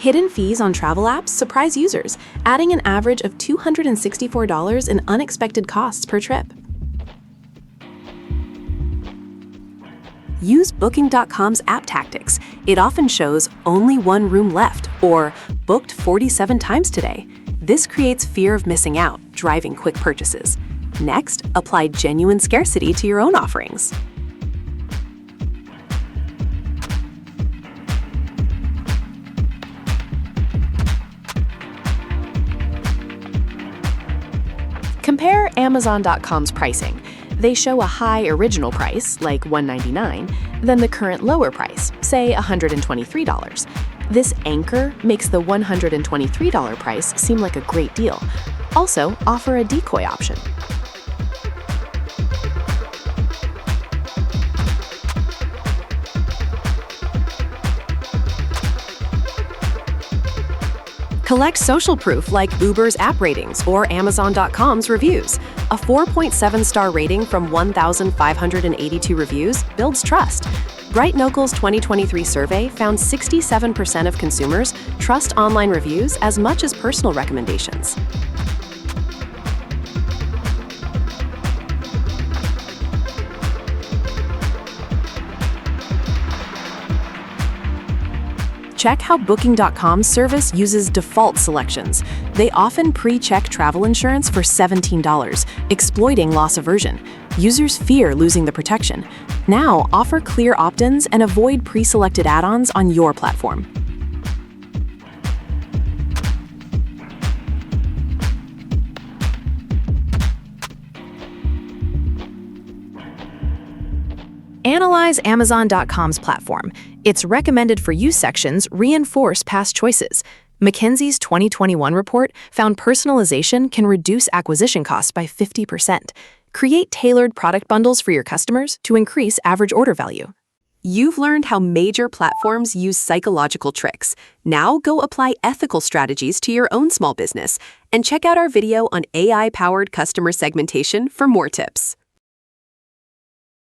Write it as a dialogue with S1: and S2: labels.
S1: Hidden fees on travel apps surprise users, adding an average of $264 in unexpected costs per trip. Use Booking.com's app tactics. It often shows only one room left or booked 47 times today. This creates fear of missing out, driving quick purchases. Next, apply genuine scarcity to your own offerings. Compare Amazon.com's pricing. They show a high original price, like $199, then the current lower price, say $123. This anchor makes the $123 price seem like a great deal. Also, offer a decoy option. Collect social proof like Uber's app ratings or Amazon.com's reviews. A 4.7-star rating from 1,582 reviews builds trust. Bright Nocal's 2023 survey found 67% of consumers trust online reviews as much as personal recommendations. Check how Booking.com's service uses default selections. They often pre-check travel insurance for $17, exploiting loss aversion. Users fear losing the protection. Now, offer clear opt-ins and avoid pre-selected add-ons on your platform. Analyze Amazon.com's platform. Its recommended for you sections reinforce past choices. McKinsey's 2021 report found personalization can reduce acquisition costs by 50%. Create tailored product bundles for your customers to increase average order value. You've learned how major platforms use psychological tricks. Now go apply ethical strategies to your own small business and check out our video on AI-powered customer segmentation for more tips.